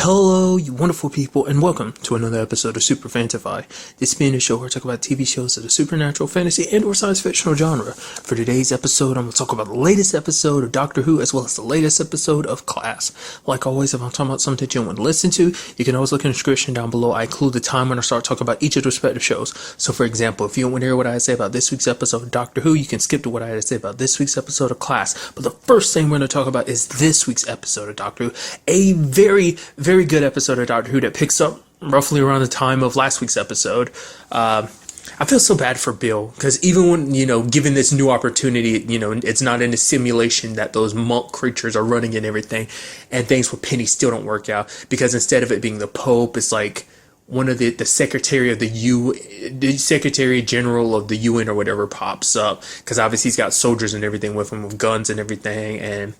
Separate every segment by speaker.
Speaker 1: Hello, you wonderful people, and welcome to another episode of Super-Fanta-Fi. This being a show where I talk about TV shows of the supernatural, fantasy, and or science fictional genre. For today's episode, I'm going to talk about the latest episode of Doctor Who, as well as the latest episode of Class. Like always, if I'm talking about something that you want to listen to, you can always look in the description down below. I include the time when I start talking about each of the respective shows. So, for example, if you don't want to hear what I say about this week's episode of Doctor Who, you can skip to what I had to say about this week's episode of Class. But the first thing we're going to talk about is this week's episode of Doctor Who. A very good episode of Doctor Who that picks up roughly around the time of last week's episode. I feel so bad for Bill, because even when, given this new opportunity, it's not in a simulation that those monk creatures are running and everything, and things with Penny still don't work out, because instead of it being the Pope, it's like one of the secretary of the Secretary General of the UN or whatever pops up, because obviously he's got soldiers and everything with him, with guns and everything, and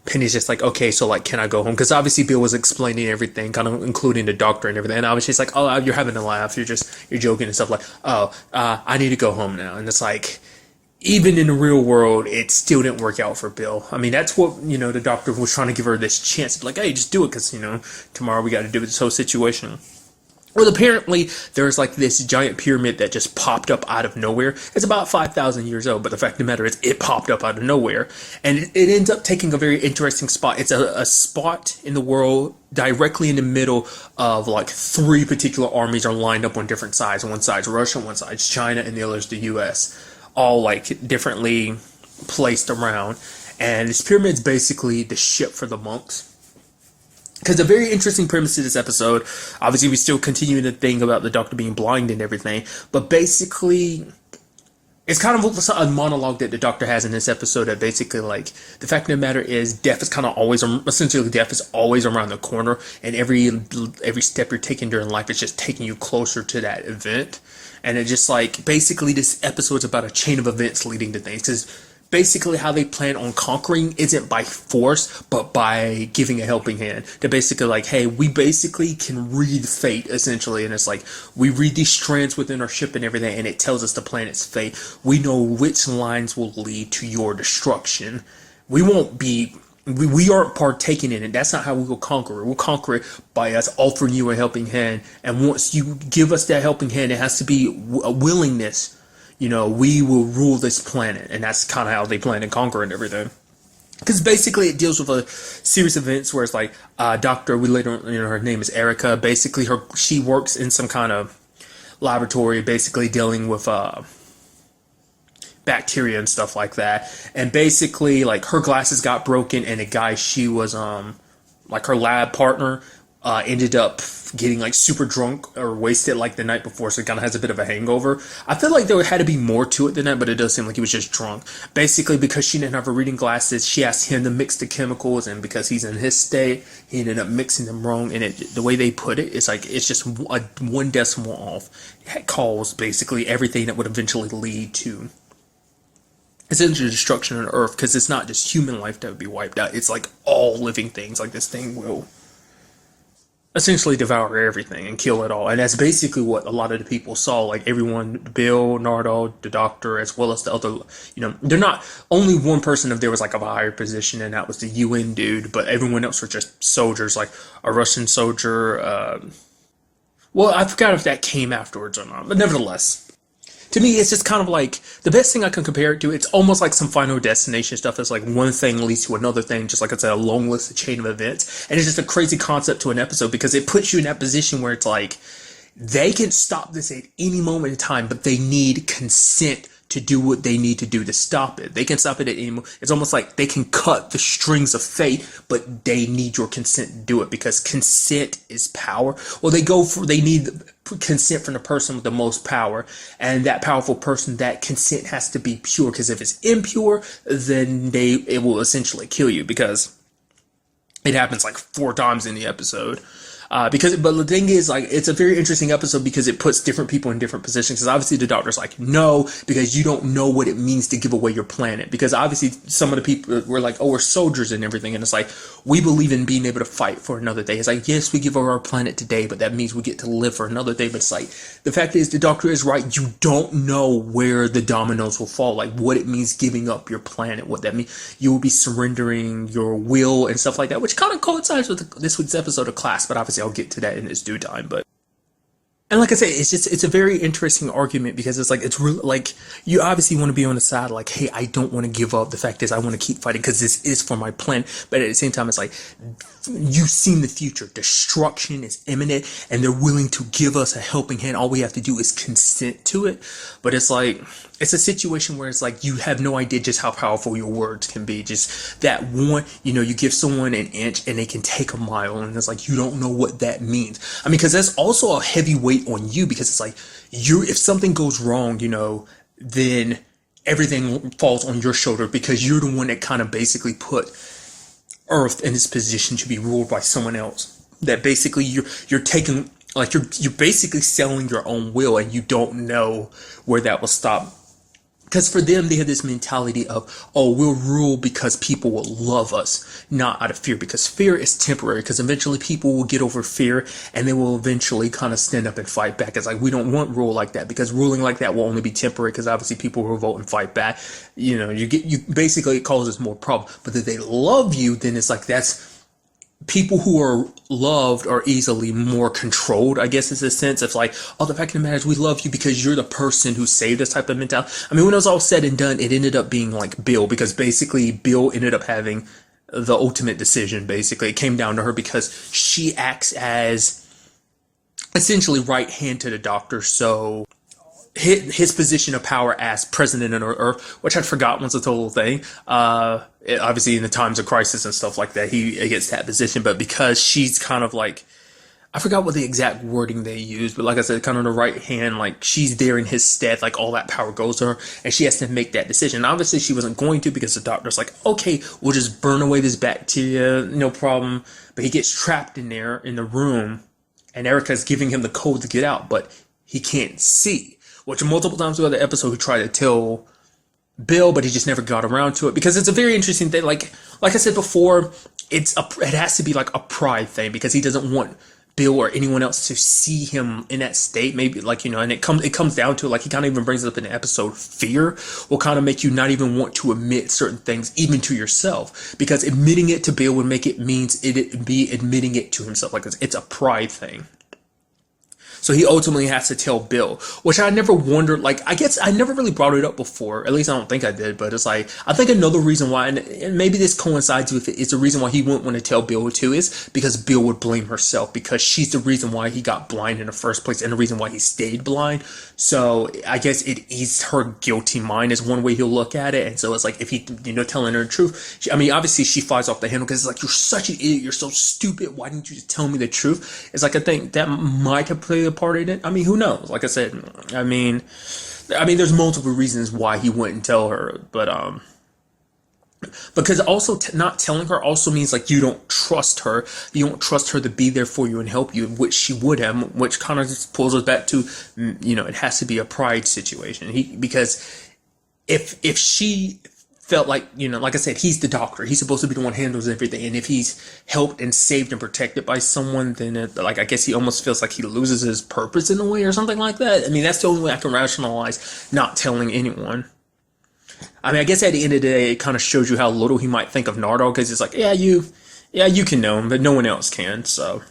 Speaker 1: Penny's just like, okay, so like, can I go home? Because obviously Bill was explaining everything, kind of including the doctor and everything. And obviously it's like, oh, you're having a laugh. You're joking and stuff like, I need to go home now. And it's like, even in the real world, it still didn't work out for Bill. I mean, that's what, the doctor was trying to give her this chance. Like, hey, just do it because, tomorrow we got to deal with this whole situation. Well, apparently, there's like this giant pyramid that just popped up out of nowhere. It's about 5,000 years old, but the fact of the matter is it popped up out of nowhere. And it ends up taking a very interesting spot. It's a spot in the world directly in the middle of like three particular armies are lined up on different sides. One side's Russia, one side's China, and the other's the US. All like differently placed around. And this pyramid's basically the ship for the monks. Because a very interesting premise to this episode, obviously we still continue the thing about the doctor being blind and everything, but basically, it's kind of a monologue that the doctor has in this episode that basically, like, the fact of the matter is death is kind of always, essentially death is always around the corner, and every step you're taking during life is just taking you closer to that event. And it just like, basically this episode's about a chain of events leading to things, because basically how they plan on conquering isn't by force, but by giving a helping hand. They're basically like, hey, we basically can read fate, essentially. And it's like, we read these strands within our ship and everything, and it tells us the planet's fate. We know which lines will lead to your destruction. We aren't partaking in it. That's not how we will conquer it. We'll conquer it by us offering you a helping hand. And once you give us that helping hand, it has to be a willingness. We will rule this planet, and that's kind of how they plan to conquer and everything. Because basically it deals with a series of events where it's like, doctor, we later, her name is Erica. Basically, she works in some kind of laboratory, basically dealing with bacteria and stuff like that. And basically, like, her glasses got broken, and a guy she was, like, her lab partner, ended up getting like super drunk or wasted like the night before, so it kind of has a bit of a hangover. I feel like there had to be more to it than that, but it does seem like he was just drunk. Basically, because she didn't have her reading glasses, she asked him to mix the chemicals, and because he's in his state, he ended up mixing them wrong. And the way they put it, it's like it's just one decimal off. It calls basically everything that would eventually lead to essentially destruction on Earth, because it's not just human life that would be wiped out. It's like all living things. Like this thing will essentially devour everything and kill it all. And that's basically what a lot of the people saw. Like everyone, Bill, Nardo, the doctor, as well as the other, they're not, only one person if there was like a higher position, and that was the UN dude, but everyone else were just soldiers, like a Russian soldier. Well, I forgot if that came afterwards or not, but nevertheless. To me, it's just kind of like, the best thing I can compare it to, it's almost like some Final Destination stuff. It's like one thing leads to another thing, just like I said, a long list, a chain of events. And it's just a crazy concept to an episode, because it puts you in that position where it's like, they can stop this at any moment in time, but they need consent to do what they need to do to stop it. They can stop it at any moment. It's almost like they can cut the strings of fate, but they need your consent to do it, because consent is power. Well, they need consent from the person with the most power, and that powerful person, that consent has to be pure, because if it's impure, then it will essentially kill you, because it happens like 4 times in the episode. But the thing is, like, it's a very interesting episode because it puts different people in different positions. Because obviously the doctor's like, no, because you don't know what it means to give away your planet. Because obviously some of the people were like, oh, we're soldiers and everything. And it's like, we believe in being able to fight for another day. It's like, yes, we give away our planet today, but that means we get to live for another day. But it's like, the fact is, the doctor is right. You don't know where the dominoes will fall, like what it means giving up your planet, what that means. You will be surrendering your will and stuff like that, which kind of coincides with this week's episode of Class, but obviously I'll get to that in its due time. But and like I say, it's a very interesting argument because it's like, it's really like, you obviously want to be on the side like, hey, I don't want to give up. The fact is, I want to keep fighting because this is for my plan. But at the same time, it's like, you've seen the future. Destruction is imminent and they're willing to give us a helping hand. All we have to do is consent to it. But it's like, it's a situation where it's like, you have no idea just how powerful your words can be. Just that one, you give someone an inch and they can take a mile. And it's like, you don't know what that means. I mean, because that's also a heavy weight on you, because it's like, if something goes wrong, then everything falls on your shoulder because you're the one that kind of basically put Earth in this position to be ruled by someone else. That basically you're taking, like, you're basically selling your own will, and you don't know where that will stop. Because for them, they have this mentality of, oh, we'll rule because people will love us, not out of fear. Because fear is temporary, because eventually people will get over fear and they will eventually kind of stand up and fight back. It's like, we don't want rule like that, because ruling like that will only be temporary, because obviously people will revolt and fight back. You basically, it causes more problems. But if they love you, then it's like, that's, people who are loved are easily more controlled, I guess, is a sense of like, oh, the fact of the matter is, we love you because you're the person who saved us type of mentality. I mean, when it was all said and done, it ended up being like Bill, because basically Bill ended up having the ultimate decision. Basically, it came down to her because she acts as essentially right hand to the doctor. So his position of power as president of Earth, which I'd forgotten was a total thing. Obviously, in the times of crisis and stuff like that, he gets that position. But because she's kind of like, I forgot what the exact wording they used, but like I said, kind of the right hand, like she's there in his stead, like all that power goes to her, and she has to make that decision. Obviously, she wasn't going to, because the doctor's like, okay, we'll just burn away this bacteria, no problem. But he gets trapped in there in the room, and Erica's giving him the code to get out, but he can't see. Which multiple times throughout the episode, he tried to tell Bill, but he just never got around to it, because it's a very interesting thing. Like I said before, it has to be like a pride thing, because he doesn't want Bill or anyone else to see him in that state. Maybe and it comes down to, like, he kind of even brings it up in the episode, fear will kind of make you not even want to admit certain things, even to yourself, because admitting it to Bill would make it means it be admitting it to himself. Like, it's a pride thing. So he ultimately has to tell Bill, which I never wondered, like, I guess I never really brought it up before. At least I don't think I did, but it's like, I think another reason why, and maybe this coincides with it, is the reason why he wouldn't want to tell Bill too, is because Bill would blame herself, because she's the reason why he got blind in the first place, and the reason why he stayed blind. So I guess it eased her guilty mind, is one way he'll look at it. And so it's like, if he, telling her the truth, obviously she flies off the handle, because it's like, you're such an idiot, you're so stupid, why didn't you just tell me the truth? It's like, I think that might have played a part in it. I mean, who knows? Like I said, I mean, there's multiple reasons why he wouldn't tell her, but because also not telling her also means, like, you don't trust her. You don't trust her to be there for you and help you, which she would have, which kind of just pulls us back to, it has to be a pride situation. Because if she felt like, like I said, he's the doctor, he's supposed to be the one who handles everything, and if he's helped and saved and protected by someone, then I guess he almost feels like he loses his purpose in a way, or something like that. I mean, that's the only way I can rationalize not telling anyone. I mean, I guess at the end of the day, it kind of shows you how little he might think of Nardo, because it's like, you can know him, but no one else can. So,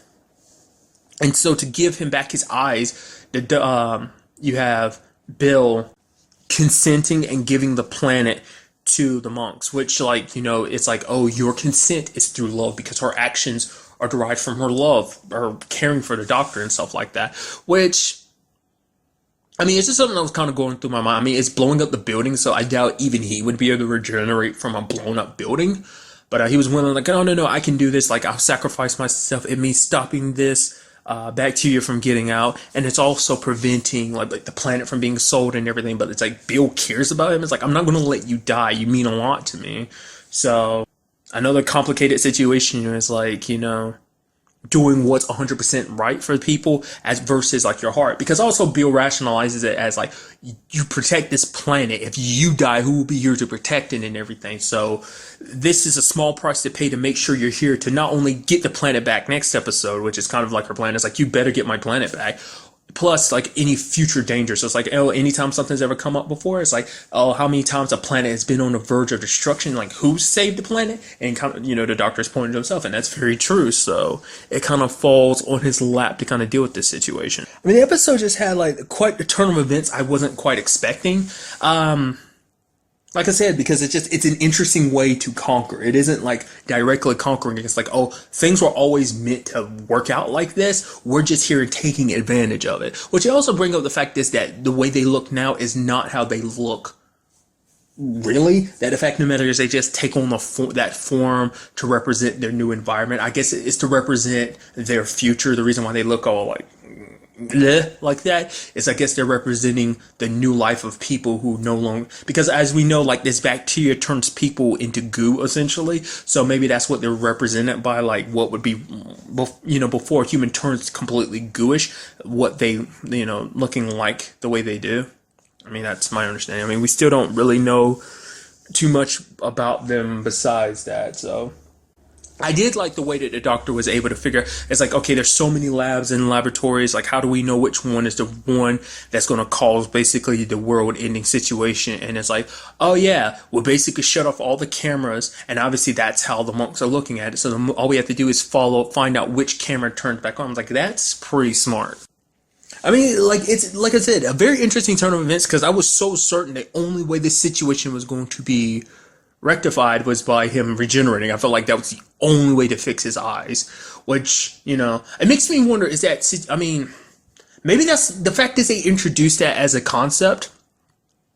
Speaker 1: and so to give him back his eyes, you have Bill consenting and giving the planet to the monks, which, like, it's like, oh, your consent is through love, because her actions are derived from her love, or caring for the doctor and stuff like that. Which, I mean, it's just something that was kind of going through my mind. I mean, it's blowing up the building, so I doubt even he would be able to regenerate from a blown up building. But he was willing, like, oh, no, I can do this. Like, I'll sacrifice myself. It means stopping this bacteria from getting out, and it's also preventing like the planet from being sold and everything. But it's like, Bill cares about him. It's like, I'm not going to let you die. You mean a lot to me. So another complicated situation is like, doing what's 100% right for people as versus like your heart, because also Bill rationalizes it as like you protect this planet. If you die, who will be here to protect it and everything? So this is a small price to pay to make sure you're here to not only get the planet back next episode, which is kind of like her plan. It's like, you better get my planet back, plus like any future danger. So it's like, oh, anytime something's ever come up before, it's like, oh, how many times a planet has been on the verge of destruction, like who saved the planet? And kind of, the doctor's pointing to himself, and that's very true. So it kind of falls on his lap to kind of deal with this situation. I mean, the episode just had like quite a turn of events I wasn't quite expecting. Like I said, because it's an interesting way to conquer. It isn't like directly conquering. It's like, oh, things were always meant to work out like this. We're just here and taking advantage of it. Which I also bring up the fact is that the way they look now is not how they look really. That the fact of the matter is they just take on that form to represent their new environment. I guess it's to represent their future. The reason why they look all like that is, I guess, they're representing the new life of people who no longer, because as we know, like, this bacteria turns people into goo essentially. So maybe that's what they're represented by, like what would be before a human turns completely gooish, what they looking like the way they do. I mean, that's my understanding. I mean, we still don't really know too much about them besides that. So I did like the way that the doctor was able to figure, it's like, okay, there's so many labs and laboratories, like how do we know which one is the one that's going to cause basically the world ending situation? And it's like, oh yeah, we'll basically shut off all the cameras, and obviously that's how the monks are looking at it. So all we have to do is find out which camera turns back on. I was like, that's pretty smart. I mean, like, it's like I said, a very interesting turn of events, because I was so certain the only way this situation was going to be rectified was by him regenerating. I felt like that was the only way to fix his eyes, which, it makes me wonder, is that, I mean, maybe that's, the fact is they introduced that as a concept.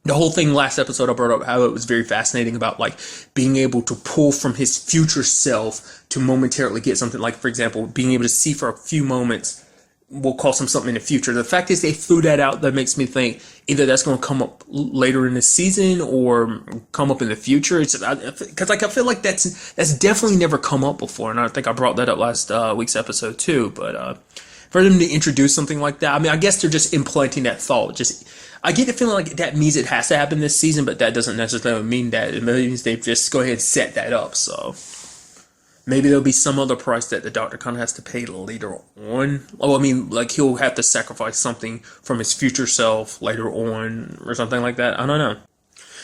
Speaker 1: The whole thing last episode I brought up how it was very fascinating about like being able to pull from his future self to momentarily get something, like, for example, being able to see for a few moments will cost him something in the future. The fact is they threw that out. That makes me think either that's going to come up later in the season or come up in the future. It's because like I feel like that's definitely never come up before, and I think I brought that up last week's episode too. But for them to introduce something like that, I mean, I guess they're just implanting that thought. Just, I get the feeling like that means it has to happen this season, but that doesn't necessarily mean that. It means they just go ahead and set that up. So maybe there'll be some other price that the doctor kind of has to pay later on. Oh, I mean, like he'll have to sacrifice something from his future self later on or something like that. I don't know.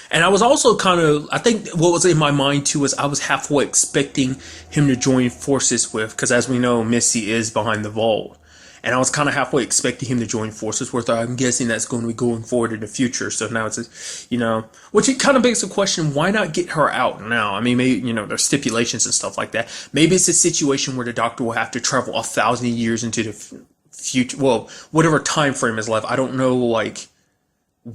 Speaker 1: And I was also kind of, I think what was in my mind too was I was halfway expecting him to join forces with, because as we know, Missy is behind the vault. And I was kind of halfway expecting him to join forces with her. I'm guessing that's going to be going forward in the future. So now it's, which it kind of begs the question, why not get her out now? I mean, maybe, there's stipulations and stuff like that. Maybe it's a situation where the doctor will have to travel 1,000 years into the future. Well, whatever time frame is left. I don't know, like,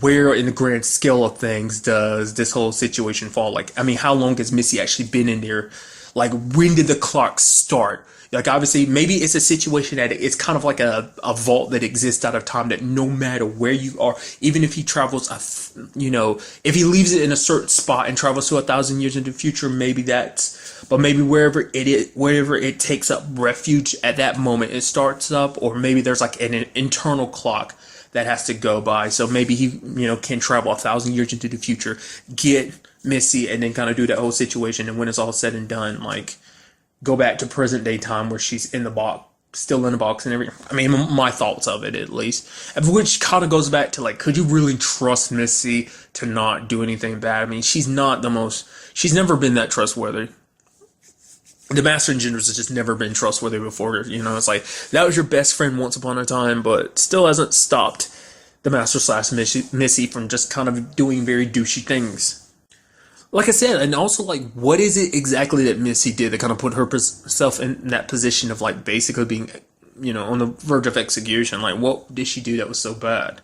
Speaker 1: where in the grand scale of things does this whole situation fall? Like, I mean, how long has Missy actually been in there? Like, when did the clock start? Like, obviously, maybe it's a situation that it's kind of like a vault that exists out of time, that no matter where you are, even if he travels, if he leaves it in a certain spot and travels to 1,000 years into the future, maybe but maybe wherever it takes up refuge at that moment, it starts up, or maybe there's like an internal clock that has to go by. So maybe he, can travel 1,000 years into the future, get Missy, and then kind of do that whole situation. And when it's all said and done, like, go back to present day time where she's in the box, still in the box and everything. I mean, my thoughts of it, at least. Which kind of goes back to, like, could you really trust Missy to not do anything bad? I mean, she's never been that trustworthy. The Master Engenders has just never been trustworthy before. It's like, that was your best friend once upon a time, but still hasn't stopped the Master / Missy from just kind of doing very douchey things. Like I said, and also, like, what is it exactly that Missy did that kind of put herself in that position of, like, basically being, on the verge of execution? Like, what did she do that was so bad?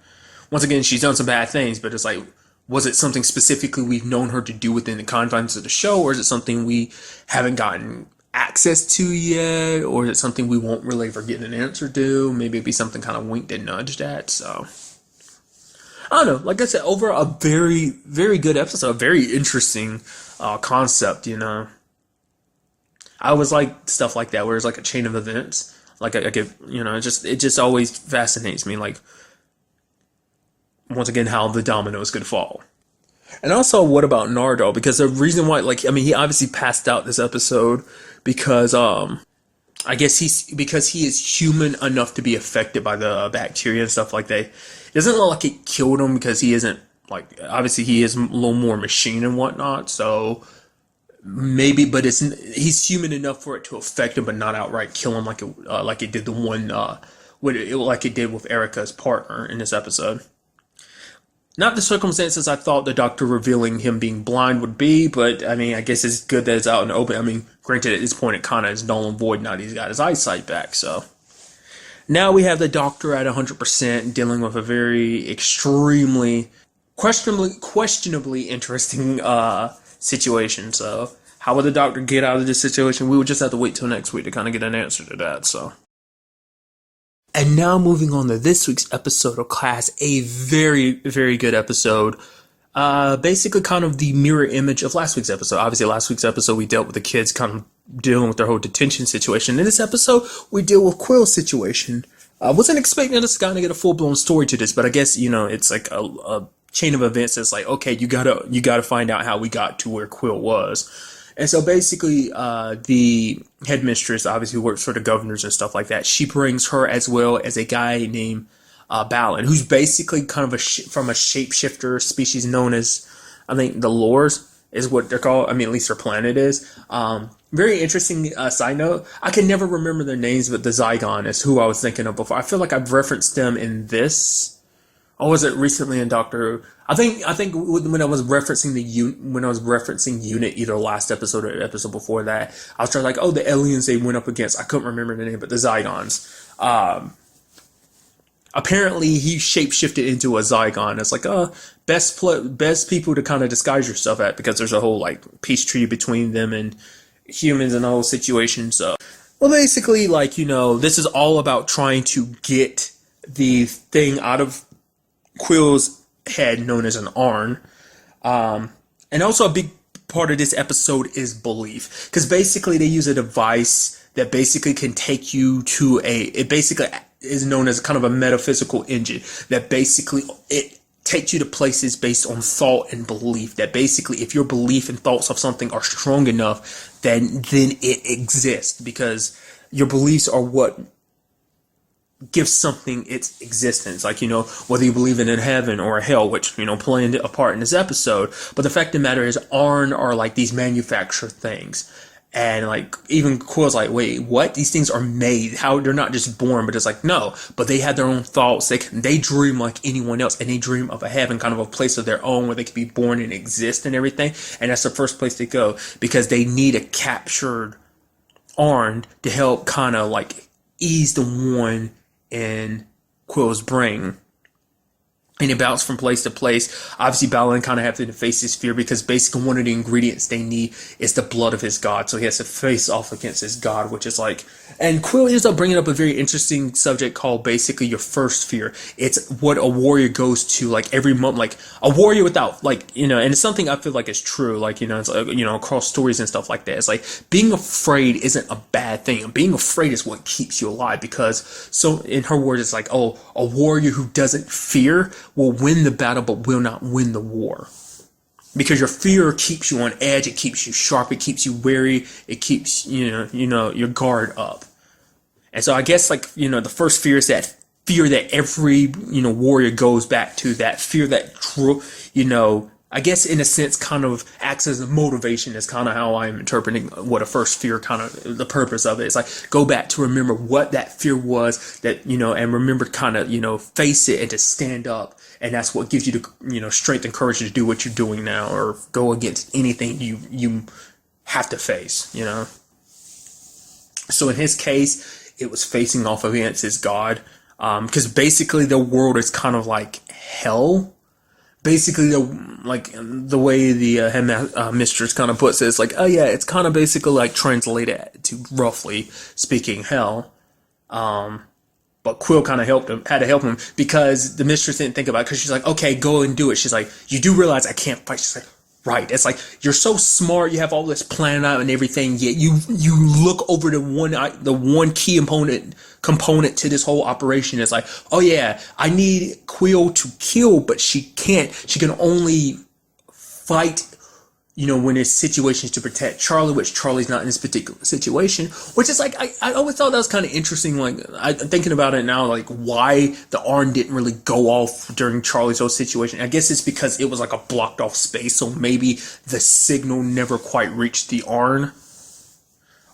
Speaker 1: Once again, she's done some bad things, but it's like, was it something specifically we've known her to do within the confines of the show, or is it something we haven't gotten access to yet, or is it something we won't really ever get an answer to? Maybe it'd be something kind of winked and nudged at, so I don't know. Like I said, over a very, very good episode, a very interesting concept, I always like stuff like that where it's like a chain of events. Like I get, it just always fascinates me. Like once again, how the dominoes could fall. And also, what about Nardo? Because the reason why, like, I mean, he obviously passed out this episode because, I guess because he is human enough to be affected by the bacteria and stuff like that. It doesn't look like it killed him because he isn't, like, obviously he is a little more machine and whatnot. So maybe, but he's human enough for it to affect him, but not outright kill him like it did the one, like it did with Erica's partner in this episode. Not the circumstances I thought the doctor revealing him being blind would be, but I mean, I guess it's good that it's out in the open. I mean, granted, at this point, it kind of is null and void now that he's got his eyesight back, so. Now we have the doctor at 100% dealing with a very extremely, questionably interesting situation, so. How will the doctor get out of this situation? We would just have to wait till next week to kind of get an answer to that, so. And now moving on to this week's episode of Class, a very, very good episode. Basically kind of the mirror image of last week's episode. Obviously, last week's episode, we dealt with the kids kind of dealing with their whole detention situation. In this episode, we deal with Quill's situation. I wasn't expecting us to kind of get a full-blown story to this, but I guess, it's like a chain of events that's like, okay, you gotta find out how we got to where Quill was. And so basically, the headmistress obviously works for the governors and stuff like that. She brings her as well as a guy named Balin, who's basically kind of from a shapeshifter species known as, I think, the Lores is what they're called. I mean, at least their planet is. Very interesting side note. I can never remember their names, but the Zygon is who I was thinking of before. I feel like I've referenced them in this. Or was it recently in Doctor Who? I think when I was referencing Unit, either last episode or episode before that, I was trying like, oh, the aliens they went up against. I couldn't remember the name, but the Zygons. Apparently, he shapeshifted into a Zygon. It's like, best people to kind of disguise yourself at because there's a whole like peace treaty between them and humans and the whole situation. So, well, basically, like this is all about trying to get the thing out of Quill's head, known as an Arn. And also a big part of this episode is belief. Because basically they use a device that basically can take you to it basically is known as kind of a metaphysical engine that basically it takes you to places based on thought and belief. That basically if your belief and thoughts of something are strong enough, then it exists. Because your beliefs are what gives something its existence, like whether you believe in heaven or hell, which playing a part in this episode. But the fact of the matter is, Arn are like these manufactured things, and like even Quill's like, wait, what? These things are made? How? They're not just born, but it's like no, but they have their own thoughts. They dream like anyone else, and they dream of a heaven, kind of a place of their own where they can be born and exist and everything. And that's the first place to go because they need a captured Arn to help kind of like ease the one in Quill's brain. And it bounced from place to place. Obviously, Balin kind of has to face his fear because basically one of the ingredients they need is the blood of his god. So he has to face off against his god, which is like... And Quill ends up bringing up a very interesting subject called basically your first fear. It's what a warrior goes to like every month. Like a warrior without like, and it's something I feel like is true. Like, it's like, across stories and stuff like that. It's like being afraid isn't a bad thing. Being afraid is what keeps you alive because so in her words, it's like, oh, a warrior who doesn't fear will win the battle but will not win the war. Because your fear keeps you on edge, it keeps you sharp, it keeps you wary, it keeps your guard up. And so I guess like the first fear is that fear that every warrior goes back to, that fear that I guess in a sense kind of acts as a motivation. Is kind of how I'm interpreting what a first fear kind of the purpose of it. It's like go back to remember what that fear was, that and remember kind of face it and to stand up, and that's what gives you the strength and courage to do what you're doing now or go against anything you have to face. So in his case, it was facing off against his god, because basically the world is kind of like hell. Basically, the way the headmistress kind of puts it, it's like, oh yeah, it's kind of basically like translated to roughly speaking hell. But Quill kind of had to help him because the mistress didn't think about it because she's like, okay, go and do it. She's like, you do realize I can't fight. She's like, right. It's like you're so smart, you have all this planned out and everything, yet you look over the one key component to this whole operation. It's like, oh yeah, I need Quill to kill, but she can't. She can only fight, when there's situations to protect Charlie, which Charlie's not in this particular situation, which is like, I always thought that was kind of interesting. Like, thinking about it now, like why the Arn didn't really go off during Charlie's whole situation. I guess it's because it was like a blocked off space. So maybe the signal never quite reached the Arn.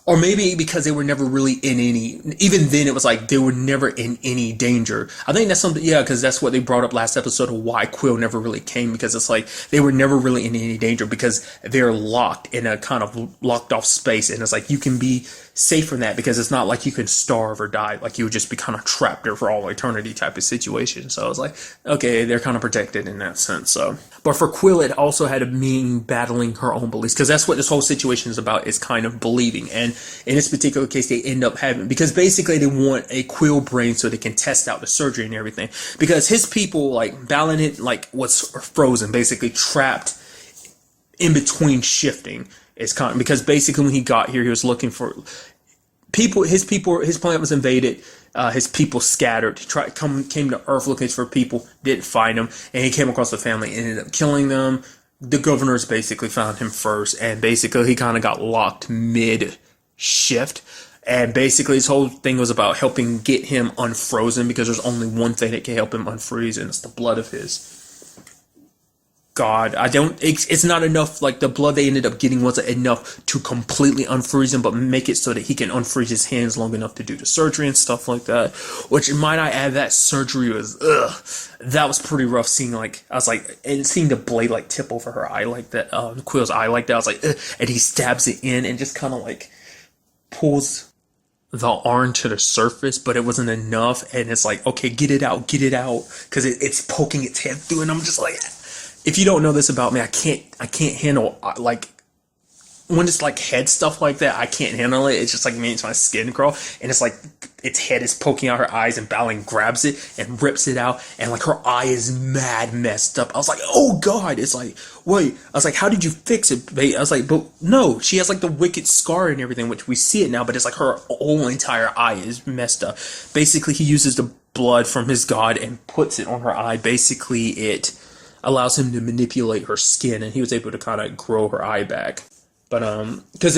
Speaker 1: Or maybe because they were never really in any, even then it was like they were never in any danger. I think that's something, yeah, because that's what they brought up last episode of why Quill never really came, because it's like they were never really in any danger because they're locked in a kind of locked off space. And it's like you can be safe from that because it's not like you can starve or die. Like you would just be kind of trapped there for all eternity type of situation. So I was like, okay, they're kind of protected in that sense. So, but for Quill, it also had to mean battling her own beliefs, because that's what this whole situation is about, is kind of believing. And in this particular case, they end up having, because basically they want a Quill brain so they can test out the surgery and everything, because his people, like Balin, it like was frozen, basically trapped in between shifting. It's kind of, because basically when he got here, he was looking for people. His planet was invaded. His people scattered. He came to Earth looking for people, didn't find them, and he came across the family, ended up killing them. The governors basically found him first, and basically he kind of got locked mid-shift. And basically his whole thing was about helping get him unfrozen, because there's only one thing that can help him unfreeze, and it's the blood of his God. It's not enough. Like the blood they ended up getting wasn't enough to completely unfreeze him, but make it so that he can unfreeze his hands long enough to do the surgery and stuff like that. Which, might I add, that surgery was, that was pretty rough. Seeing, like, I was like, and seeing the blade like tip over her eye like that, Quill's eye like that. I was like, and he stabs it in and just kind of like pulls the arm to the surface, but it wasn't enough. And it's like, okay, get it out, because it's poking its head through, and I'm just like, if you don't know this about me, I can't handle, like, when it's like head stuff like that, I can't handle it. It's just like makes my skin crawl, and it's like its head is poking out her eyes, and Balin grabs it and rips it out, and like her eye is mad messed up. I was like, oh God. It's like, wait, I was like, how did you fix it, babe? I was like, but no, she has like the wicked scar and everything, which we see it now, but it's like her whole entire eye is messed up. Basically, he uses the blood from his god and puts it on her eye. Basically, it allows him to manipulate her skin, and he was able to kind of grow her eye back. But because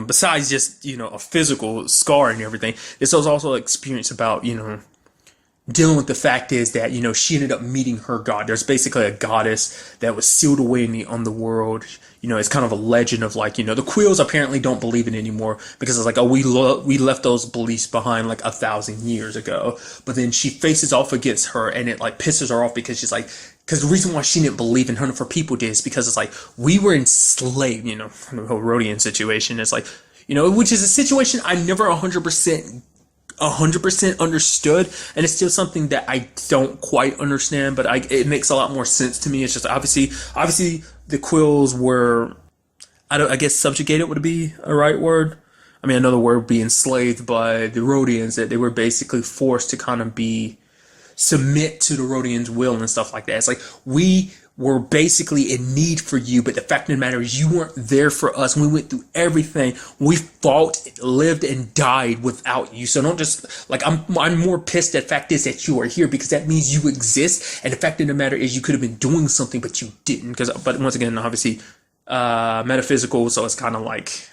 Speaker 1: besides just a physical scar and everything, this was also an experience about dealing with the fact is that she ended up meeting her god. There's basically a goddess that was sealed away in the underworld. It's kind of a legend of like the Quills apparently don't believe it anymore, because it's like, oh, we left those beliefs behind like 1,000 years ago. But then she faces off against her, and it like pisses her off, because she's like, because the reason why she didn't believe in hunting for people is because it's like, we were enslaved, the whole Rodian situation. It's like, which is a situation I never 100% understood, and it's still something that I don't quite understand, but it makes a lot more sense to me. It's just obviously the Quills were, I guess subjugated would be a right word. I mean, another word would be enslaved by the Rodians, that they were basically forced to kind of submit to the Rodians' will and stuff like that. It's like, we were basically in need for you, but the fact of the matter is you weren't there for us. We went through everything. We fought, lived, and died without you. So don't just, like, I'm more pissed at the fact is that you are here, because that means you exist, and the fact of the matter is you could have been doing something, but you didn't. But once again, obviously, metaphysical, so it's kind of like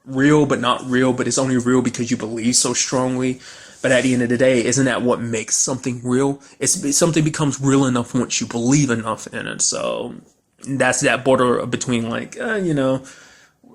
Speaker 1: real, but not real, but it's only real because you believe so strongly. But at the end of the day, isn't that what makes something real? Something becomes real enough once you believe enough in it. So that's that border between, like, I mean,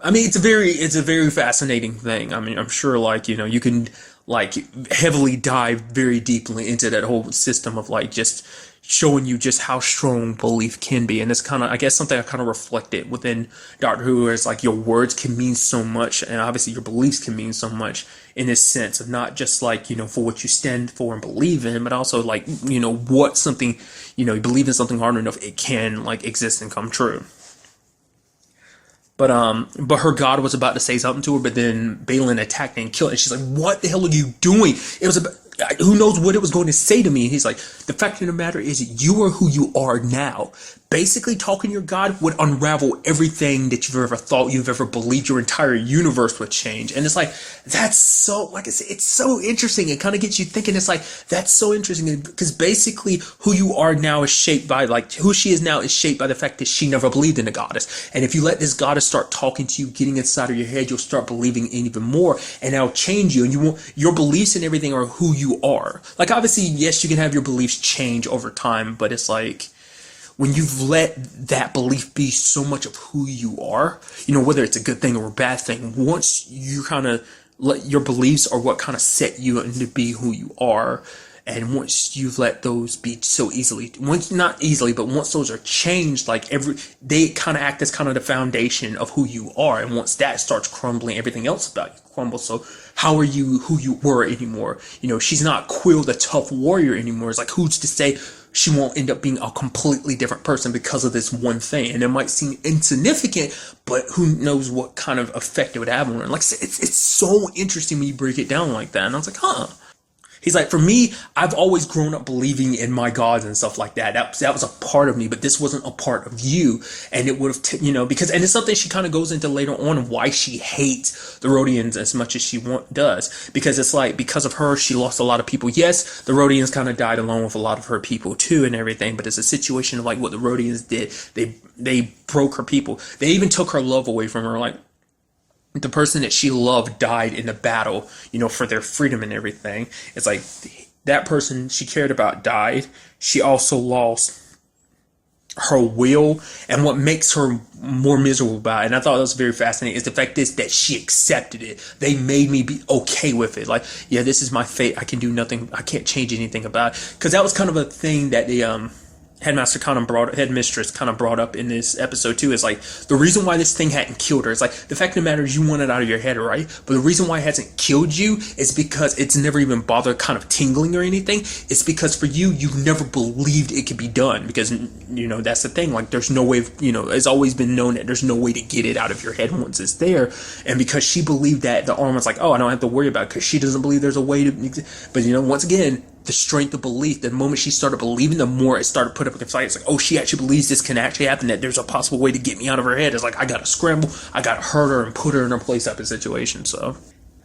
Speaker 1: it's a very fascinating thing. I mean, I'm sure, like, you can like heavily dive very deeply into that whole system of like just showing you just how strong belief can be. And it's kind of, I guess, something I kind of reflected within Doctor Who, where it's like your words can mean so much, and obviously your beliefs can mean so much, in this sense of not just like, for what you stand for and believe in, but also like, what something, you believe in something hard enough, it can like exist and come true. But her god was about to say something to her, but then Balin attacked and killed her, and she's like, what the hell are you doing? It was about, who knows what it was going to say to me. And he's like, the fact of the matter is, you are who you are now. basically talking to your God would unravel everything that you've ever thought, you've ever believed. Your entire universe would change. And it's like, that's so, like I said, it's so interesting. It kind of gets you thinking. It's like, that's so interesting because basically who you are now is shaped by, like, who she is now is shaped by the fact that she never believed in a goddess. And if you let this goddess start talking to you, getting inside of your head, you'll start believing in even more, and that'll change you. And you won't, your beliefs and everything are who you are. Like, obviously, yes, you can have your beliefs change over time, but it's like, when you've let that belief be so much of who you are, you know, whether it's a good thing or a bad thing, once you kind of let your beliefs are what kind of set you into be who you are, and once you've let those be so easily, once not easily, but once those are changed, like they kind of act as kind of the foundation of who you are, and once that starts crumbling, everything else about you crumbles. So how are you who you were anymore? You know, she's not Quill the tough warrior anymore. It's like, who's to say she won't end up being a completely different person because of this one thing? And it might seem insignificant, but who knows what kind of effect it would have on her. And like I said, it's so interesting when you break it down like that. And I was like, huh. He's like, for me, I've always grown up believing in my gods and stuff like that. That was a part of me, but this wasn't a part of you. And it would have, you know, because, and it's something she kind of goes into later on of why she hates the Rhodians as much as she does. Because it's like, because of her, she lost a lot of people. Yes, the Rhodians kind of died along with a lot of her people too and everything, but it's a situation of like what the Rhodians did. They broke her people. They even took her love away from her. Like, the person that she loved died in the battle, you know, for their freedom and everything. It's like that person she cared about died. She also lost her will, and what makes her more miserable about it, and I thought that was very fascinating, is the fact is that she accepted it. They made me be okay with it. Like, yeah, this is my fate. I can do nothing. I can't change anything about it. Because that was kind of a thing that the headmistress kind of brought up in this episode too, is like, the reason why this thing hadn't killed her is like, the fact of the matter is you want it out of your head, right? But the reason why it hasn't killed you is because it's never even bothered kind of tingling or anything. It's because for you, you've never believed it could be done, because, you know, that's the thing. Like, there's no way, you know, it's always been known that there's no way to get it out of your head once it's there. And because she believed that, the arm was like, oh, I don't have to worry about it, because she doesn't believe there's a way to, but, you know, once again, the strength of belief, the moment she started believing, the more it started put up a fight. It's like, oh, she actually believes this can actually happen, that there's a possible way to get me out of her head. It's like, I gotta scramble, I gotta hurt her and put her in her place type of situation. So,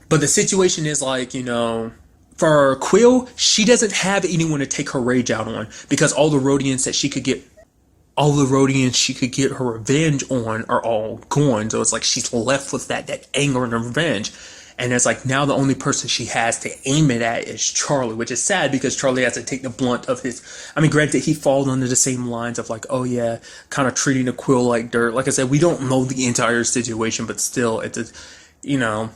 Speaker 1: but the situation is like, you know, for Quill, she doesn't have anyone to take her rage out on, because all the Rhodians she could get her revenge on are all gone. So it's like she's left with that anger and revenge. And it's like, now the only person she has to aim it at is Charlie, which is sad because Charlie has to take the blunt of his, I mean, granted, he falls under the same lines of like, oh yeah, kind of treating the Quill like dirt. Like I said, we don't know the entire situation, but still, it's a, you know,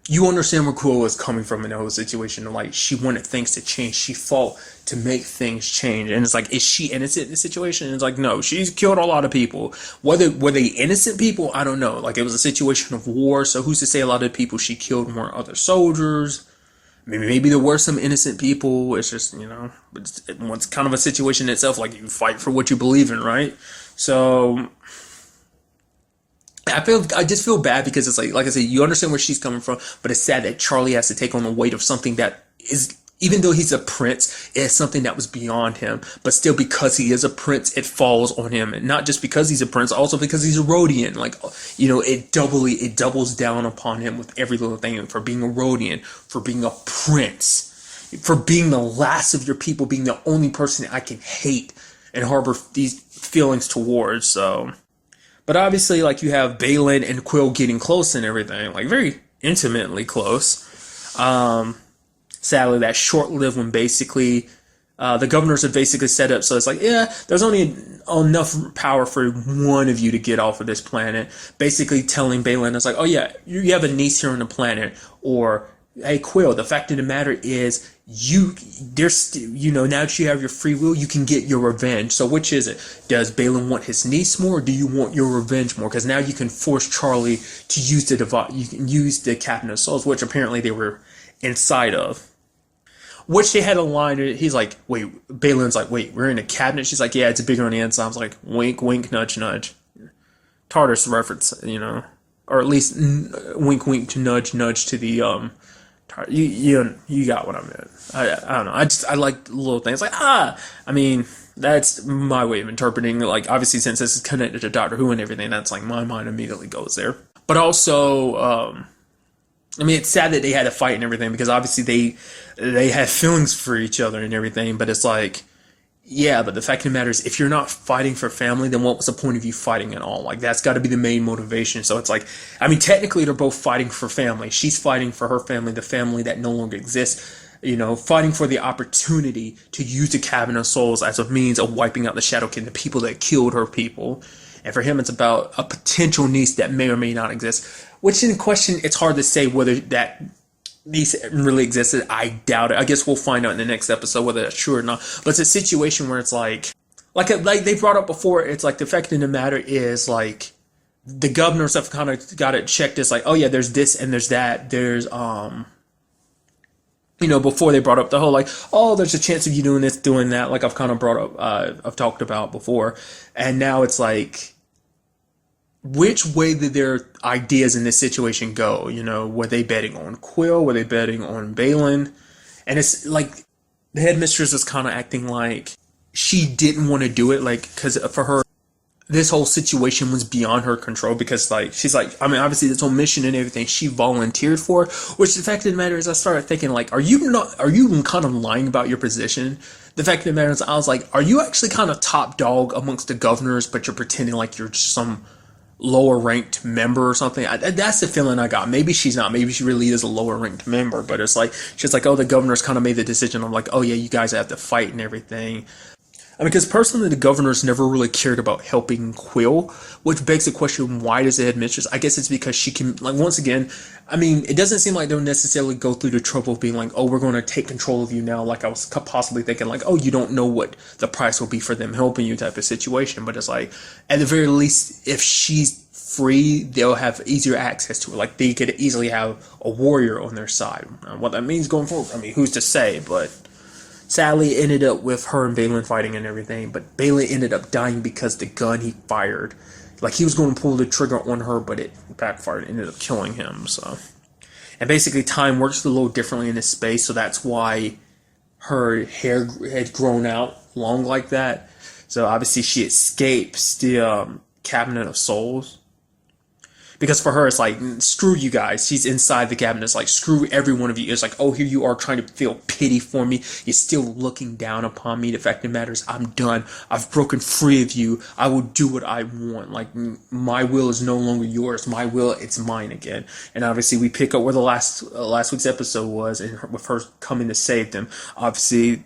Speaker 1: you understand where Quill was coming from in the whole situation. Like, she wanted things to change. She fought to make things change. And it's like, is she innocent in the situation? And it's like, no, she's killed a lot of people. Were they innocent people? I don't know. Like, it was a situation of war. So who's to say a lot of people she killed weren't other soldiers? Maybe there were some innocent people. It's just, you know, it's kind of a situation itself. Like, you fight for what you believe in, right? So I just feel bad because it's like I said, you understand where she's coming from, but it's sad that Charlie has to take on the weight of something that is, even though he's a prince, it's something that was beyond him. But still, because he is a prince, it falls on him. And not just because he's a prince, also because he's a Rhodian. Like, you know, it doubles down upon him with every little thing, for being a Rhodian, for being a prince, for being the last of your people, being the only person I can hate and harbor these feelings towards. So, but obviously, like, you have Balin and Quill getting close and everything, like very intimately close. Sadly, that's short-lived when basically the governors have basically set up, so it's like, yeah, there's only enough power for one of you to get off of this planet. Basically telling Balin, it's like, oh yeah, you have a niece here on the planet, or hey Quill, the fact of the matter is, you know, now that you have your free will, you can get your revenge. So which is it? Does Balin want his niece more, or do you want your revenge more? Because now you can force Charlie to use you can use the Captain of Souls, which apparently they were inside of. Which they had a line, he's like, wait, Balin's like, wait, we're in a cabinet? She's like, yeah, it's bigger on the inside. I was like, wink, wink, nudge, nudge. TARDIS reference, you know, or at least wink, wink to nudge, nudge to the, you got what I meant. I don't know. I like little things like, I mean, That's my way of interpreting. Like, obviously, since this is connected to Doctor Who and everything, that's like my mind immediately goes there. But also, I mean, it's sad that they had to fight and everything because obviously they have feelings for each other and everything. But it's like, yeah, but the fact of the matter is, if you're not fighting for family, then what was the point of you fighting at all? Like, that's got to be the main motivation. So it's like, I mean, technically they're both fighting for family. She's fighting for her family, the family that no longer exists. You know, fighting for the opportunity to use the Cabinet of Souls as a means of wiping out the Shadow King, the people that killed her people. And for him, it's about a potential niece that may or may not exist. Which, in question, it's hard to say whether that niece really existed. I doubt it. I guess we'll find out in the next episode whether that's true or not. But it's a situation where it's like they brought up before. It's like the fact of the matter is like the governors have kind of got it checked. It's like, oh yeah, there's this and there's that. There's you know, before they brought up the whole like, oh, there's a chance of you doing this, doing that. Like I've kind of brought up, I've talked about before, and now it's like, which way did their ideas in this situation go? You know, were they betting on Quill? Were they betting on Balin? And it's like the headmistress was kind of acting like she didn't want to do it, like because for her, this whole situation was beyond her control because like she's like, I mean, obviously this whole mission and everything she volunteered for, which the fact of the matter is I started thinking like, are you kind of lying about your position? The fact of the matter is I was like, are you actually kind of top dog amongst the governors, but you're pretending like you're just some lower ranked member or something? That's the feeling I got. Maybe she's not, maybe she really is a lower ranked member, but it's like, she's like, oh, the governors kind of made the decision. I'm like, oh yeah, you guys have to fight and everything. I mean, because personally, the governors never really cared about helping Quill, which begs the question, why does the headmistress? I guess it's because she can, like, once again, I mean, it doesn't seem like they'll necessarily go through the trouble of being like, oh, we're going to take control of you now. Like, I was possibly thinking, like, oh, you don't know what the price will be for them helping you type of situation. But it's like, at the very least, if she's free, they'll have easier access to it. Like, they could easily have a warrior on their side. What that means going forward, I mean, who's to say, but sadly, it ended up with her and Balin fighting and everything, but Balin ended up dying because the gun he fired, like he was going to pull the trigger on her, but it backfired and ended up killing him, so. And basically time works a little differently in this space, so that's why her hair had grown out long like that. So obviously she escapes the Cabinet of Souls. Because for her, it's like, screw you guys. She's inside the cabinet. It's like, screw every one of you. It's like, oh, here you are trying to feel pity for me. You're still looking down upon me. The fact of the matter is, I'm done. I've broken free of you. I will do what I want. Like, my will is no longer yours. My will, it's mine again. And obviously, we pick up where the last week's episode was, and with her coming to save them. Obviously,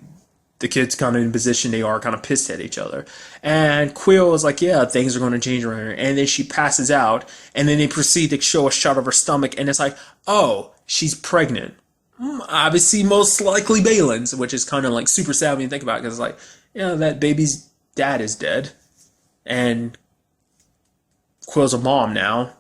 Speaker 1: the kids kind of in position they are kind of pissed at each other. And Quill is like, yeah, things are going to change around here. And then she passes out, and then they proceed to show a shot of her stomach, and it's like, oh, she's pregnant. Obviously, most likely Balin's, which is kind of like super sad when you think about it, because it's like, yeah, that baby's dad is dead. And Quill's a mom now.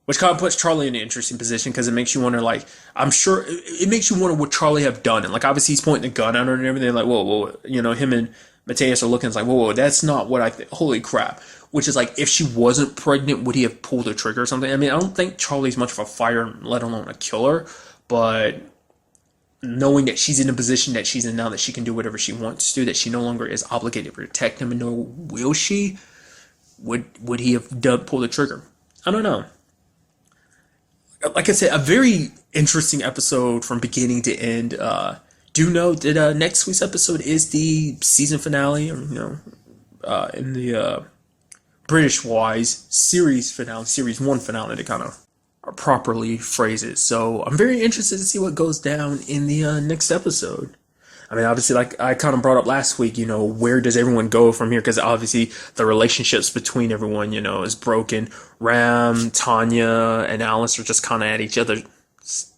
Speaker 1: Which kind of puts Charlie in an interesting position because it makes you wonder, like, I'm sure, it makes you wonder what Charlie have done. And, like, obviously he's pointing the gun at her and everything, like, whoa, you know, him and Mateus are looking, it's like, whoa, that's not what I think, holy crap. Which is like, if she wasn't pregnant, would he have pulled the trigger or something? I mean, I don't think Charlie's much of a fighter, let alone a killer, but knowing that she's in a position that she's in now, that she can do whatever she wants to, that she no longer is obligated to protect him, and nor will she, would he have pulled the trigger? I don't know. Like I said, a very interesting episode from beginning to end. Do note that next week's episode is the season finale, or, you know, in the British-wise series finale, series 1 finale, to kind of properly phrase it. So I'm very interested to see what goes down in the next episode. I mean, obviously, like I kind of brought up last week, you know, where does everyone go from here? Because obviously the relationships between everyone, you know, is broken. Ram, Tanya, and Alice are just kind of at each other's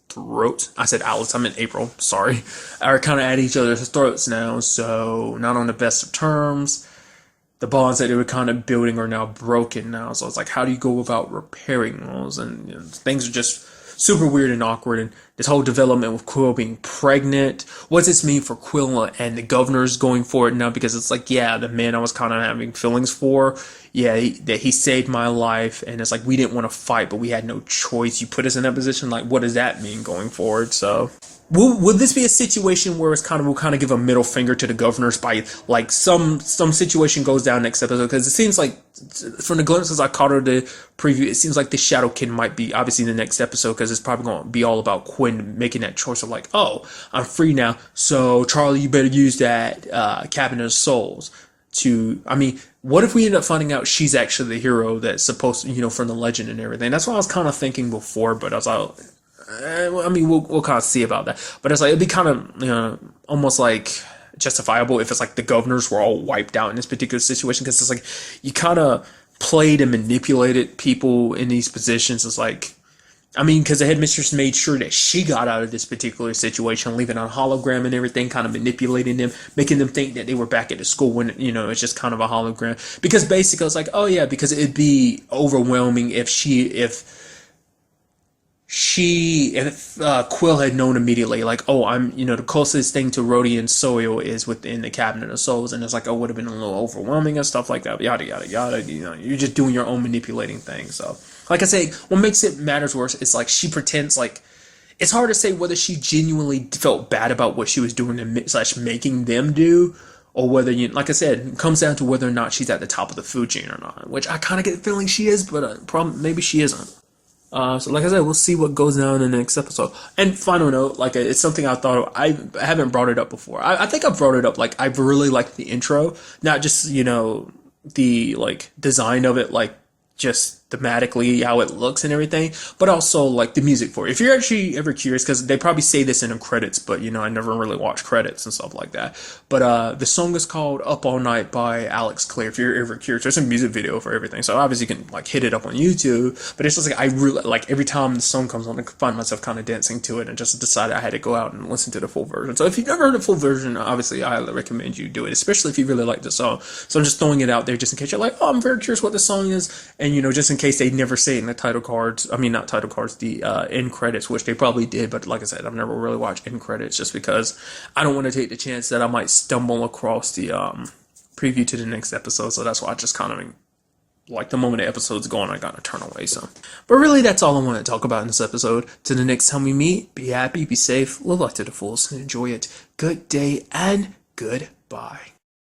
Speaker 1: throats. I said Alice, I meant April, sorry. Are kind of at each other's throats now, so not on the best of terms. The bonds that they were kind of building are now broken now. So it's like, how do you go about repairing those? And you know, things are just super weird and awkward, and this whole development with Quill being pregnant. What does this mean for Quill and the governors going forward now? Because it's like, yeah, the man I was kind of having feelings for, yeah, that he saved my life, and it's like, we didn't want to fight, but we had no choice. You put us in that position, like, what does that mean going forward? So, Will this be a situation where it's we'll kind of give a middle finger to the governors by like some situation goes down next episode? Because it seems like from the glimpses I caught of the preview, it seems like the Shadow Kin might be obviously in the next episode, because it's probably going to be all about Quinn making that choice of like, oh, I'm free now, so Charlie, you better use that Cabinet of Souls to. I mean, what if we end up finding out she's actually the hero that's supposed to, from the legend and everything? That's what I was kind of thinking before, but I was like. I mean, we'll kind of see about that, but it's like it'd be kind of almost like justifiable if it's like the governors were all wiped out in this particular situation, because it's like you kind of played and manipulated people in these positions. It's like, I mean, because the headmistress made sure that she got out of this particular situation, leaving on hologram and everything, kind of manipulating them, making them think that they were back at the school when it's just kind of a hologram. Because basically, it's like, oh yeah, because it'd be overwhelming if Quill had known immediately, like, oh, I'm, the closest thing to Rhodian soil is within the Cabinet of Souls, and it's like, oh, would have been a little overwhelming and stuff like that, yada, yada, yada, you're just doing your own manipulating thing. So, like I say, what makes it matters worse is, like, she pretends, like, it's hard to say whether she genuinely felt bad about what she was doing / making them do, or whether, like I said, it comes down to whether or not she's at the top of the food chain or not, which I kind of get the feeling she is, but maybe she isn't. So like I said, we'll see what goes down in the next episode. And final note, like, it's something I thought of, I haven't brought it up before. I think I've brought it up, like, I really liked the intro, not just, the, like, design of it, like, just thematically how it looks and everything, but also like the music for it. If you're actually ever curious, because they probably say this in the credits, but I never really watch credits and stuff like that. But the song is called Up All Night by Alex Clear. If you're ever curious, there's a music video for everything, so obviously you can like hit it up on YouTube. But it's just like, I really like every time the song comes on, I find myself kind of dancing to it, and just decided I had to go out and listen to the full version. So if you've never heard the full version, obviously I highly recommend you do it, especially if you really like the song. So I'm just throwing it out there just in case you're like, oh, I'm very curious what the song is, and just in case they never say it in the title cards, I mean, not title cards, the end credits, which they probably did, but like I said, I've never really watched end credits just because I don't want to take the chance that I might stumble across the preview to the next episode, so that's why I just kind of, like, the moment the episode's going, I gotta turn away, so. But really, that's all I want to talk about in this episode. Till the next time we meet, be happy, be safe, live life to the fullest, and enjoy it. Good day, and goodbye.